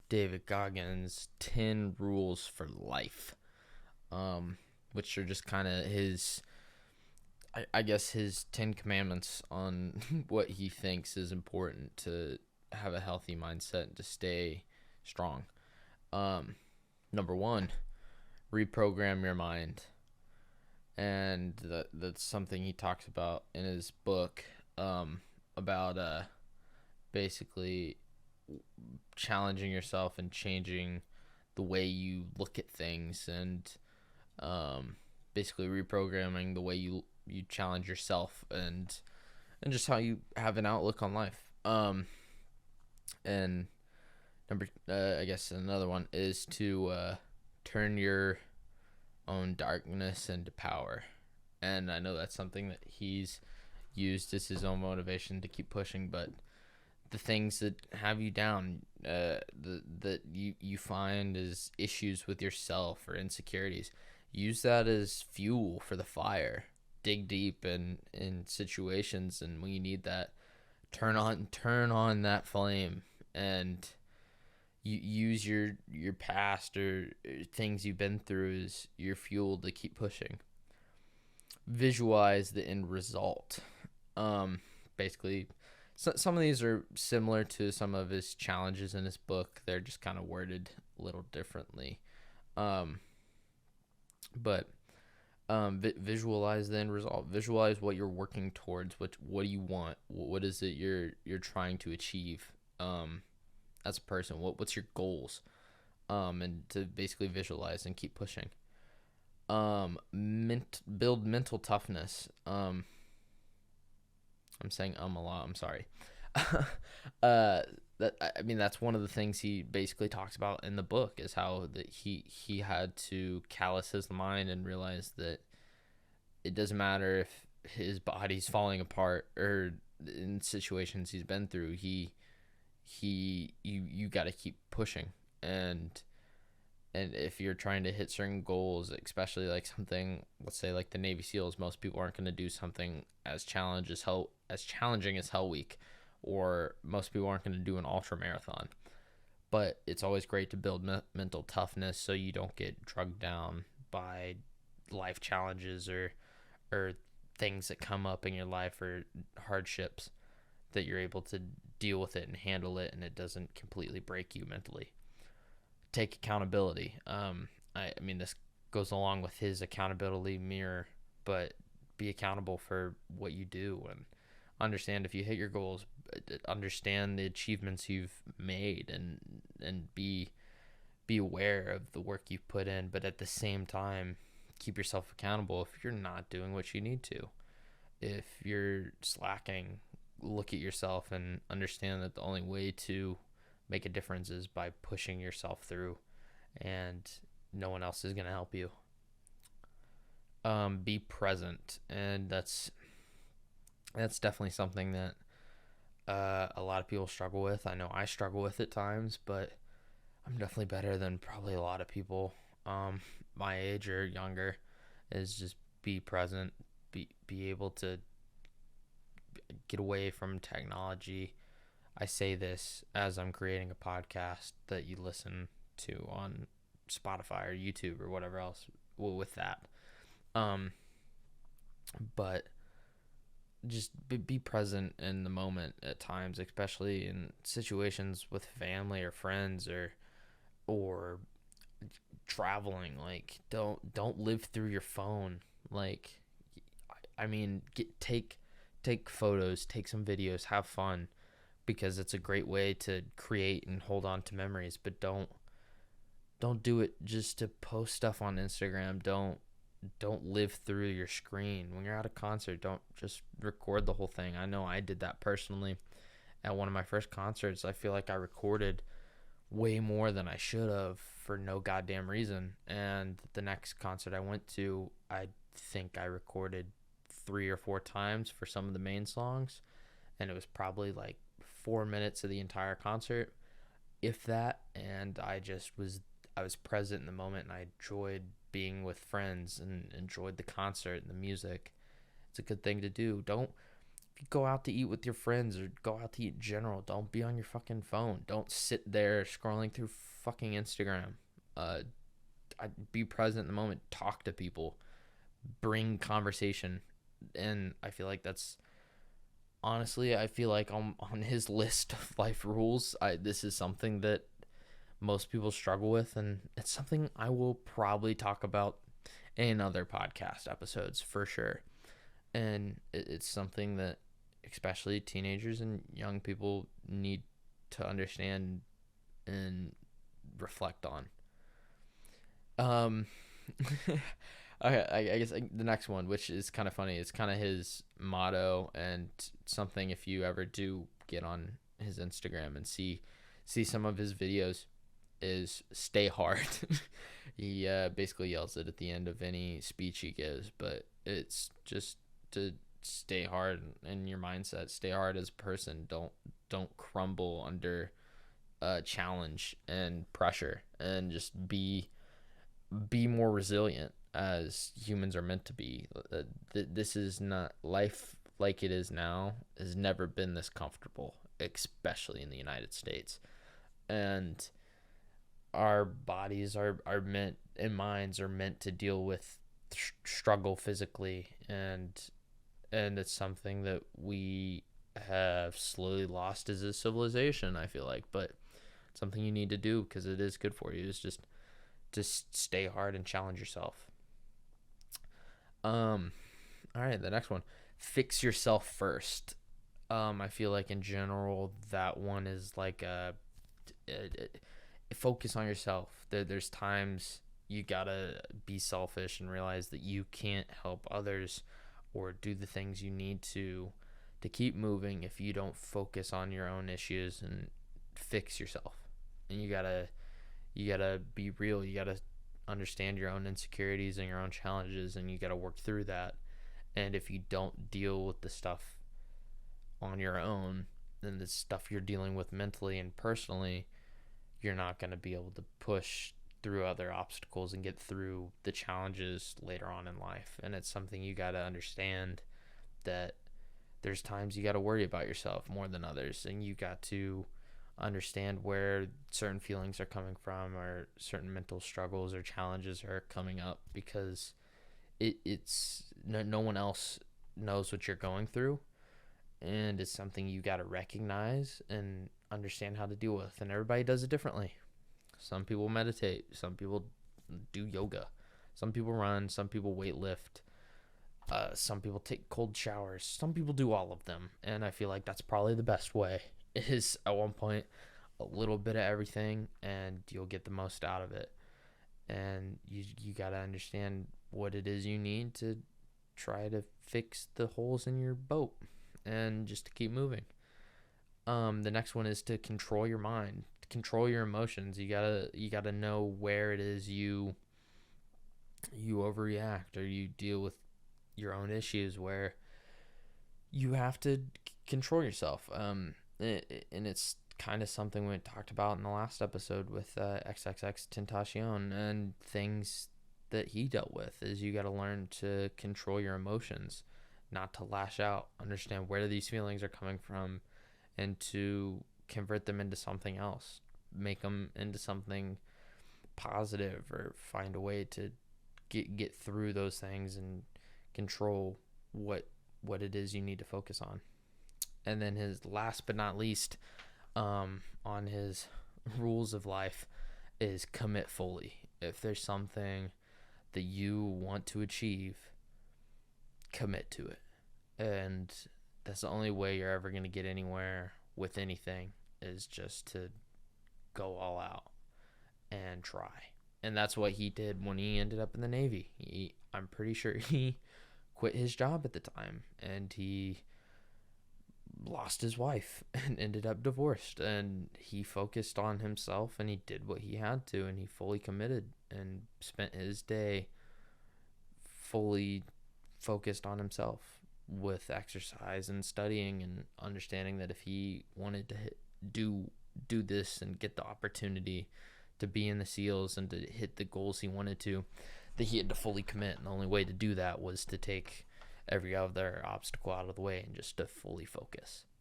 David Goggins' 10 Rules for Life, which are just kind of I guess his 10 commandments on what he thinks is important to have a healthy mindset and to stay strong. Number one, reprogram your mind. And that's something he talks about in his book, about basically challenging yourself and changing the way you look at things, and basically reprogramming the way you challenge yourself, and just how you have an outlook on life. And I guess another one is to turn your own darkness into power. And I know that's something that he's used as his own motivation to keep pushing, but the things that have you down, that you find as issues with yourself or insecurities, use that as fuel for the fire. Dig deep in situations, and when you need that, turn on that flame, and you use your past or things you've been through as your fuel to keep pushing. Visualize the end result. Basically, some of these are similar to some of his challenges in his book. They're just kind of worded a little differently. But visualize the end result. Visualize what you're working towards. What do you want? What is it you're trying to achieve? As a person, what's your goals? And to basically visualize and keep pushing. Build mental toughness. I'm saying a lot. I'm sorry. That's one of the things he basically talks about in the book, is how that he had to callous his mind and realize that it doesn't matter if his body's falling apart or in situations he's been through. You got to keep pushing, and if you're trying to hit certain goals, especially like something, let's say like the Navy SEALs, most people aren't going to do something as challenging as Hell Week, or most people aren't going to do an ultra marathon. But it's always great to build mental toughness so you don't get drugged down by life challenges or things that come up in your life, or hardships, that you're able to deal with it and handle it, and it doesn't completely break you mentally. Take accountability. This goes along with his accountability mirror, but be accountable for what you do, and understand if you hit your goals, understand the achievements you've made, and be aware of the work you've put in, but at the same time, keep yourself accountable if you're not doing what you need to. If you're slacking, look at yourself and understand that the only way to make a difference is by pushing yourself through, and no one else is going to help you. Be present, and that's definitely something that a lot of people struggle with. I know I struggle with at times, but I'm definitely better than probably a lot of people my age or younger. Is just be present, be able to get away from technology. I say this as I'm creating a podcast that you listen to on Spotify or YouTube or whatever else with that. But just be present in the moment at times, especially in situations with family or friends, or traveling. Like, don't live through your phone. Like, take photos, take some videos, have fun, because it's a great way to create and hold on to memories. But don't do it just to post stuff on Instagram. Don't live through your screen. When you're at a concert, don't just record the whole thing. I know I did that personally at one of my first concerts. I feel like I recorded way more than I should have for no goddamn reason. And the next concert I went to, I think I recorded 3 or 4 times for some of the main songs, and it was probably like 4 minutes of the entire concert, if that. And I was present in the moment, and I enjoyed being with friends and enjoyed the concert and the music. It's a good thing to do. If go out to eat with your friends or go out to eat in general. Don't be on your fucking phone. Don't sit there scrolling through fucking Instagram. Uh, be present in the moment. Talk to people. Bring conversation. And I feel like that's honestly, I feel like on his list of life rules, this is something that most people struggle with, and it's something I will probably talk about in other podcast episodes for sure. And it's something that especially teenagers and young people need to understand and reflect on. Um, okay, I guess the next one, which is kind of funny, it's kind of his motto and something if you ever do get on his Instagram and see some of his videos, is stay hard. He basically yells it at the end of any speech he gives, but it's just to stay hard in your mindset, stay hard as a person. Don't crumble under challenge and pressure, and just be more resilient as humans are meant to be. This is not life like it is now has never been this comfortable, especially in the United States. And our bodies are meant and minds are meant to deal with struggle physically, and it's something that we have slowly lost as a civilization, I feel like, but something you need to do because it is good for you, is just stay hard and challenge yourself. All right, the next one, fix yourself first. I feel like in general that one is like a focus on yourself. There's times you gotta be selfish and realize that you can't help others or do the things you need to keep moving if you don't focus on your own issues and fix yourself. And you gotta be real. You gotta understand your own insecurities and your own challenges, and you gotta work through that. And if you don't deal with the stuff on your own, then the stuff you're dealing with mentally and personally, you're not going to be able to push through other obstacles and get through the challenges later on in life. And it's something you got to understand, that there's times you got to worry about yourself more than others, and you got to understand where certain feelings are coming from, or certain mental struggles or challenges are coming up, because it's no one else knows what you're going through, and it's something you got to recognize and understand how to deal with. And everybody does it differently. Some people meditate, some people do yoga, some people run, some people weight lift, some people take cold showers, some people do all of them. And I feel like that's probably the best way, is at one point a little bit of everything, and you'll get the most out of it. And you got to understand what it is you need to try to fix the holes in your boat, and just to keep moving. The next one is to control your mind, control your emotions. You gotta know where it is you overreact, or you deal with your own issues where you have to control yourself. And it's kind of something we talked about in the last episode with XXX Tentacion, and things that he dealt with, is you got to learn to control your emotions, not to lash out, understand where these feelings are coming from, and to convert them into something else, make them into something positive, or find a way to get through those things and control what it is you need to focus on. And then his last but not least, on his rules of life, is commit fully. If there's something that you want to achieve, commit to it. And that's the only way you're ever going to get anywhere with anything, is just to go all out and try. And that's what he did when he ended up in the Navy. I'm pretty sure he quit his job at the time, and he lost his wife and ended up divorced, and he focused on himself, and he did what he had to, and he fully committed and spent his day fully focused on himself, with exercise and studying, and understanding that if he wanted to do this and get the opportunity to be in the SEALs and to hit the goals he wanted to, that he had to fully commit. And the only way to do that was to take every other obstacle out of the way and just to fully focus.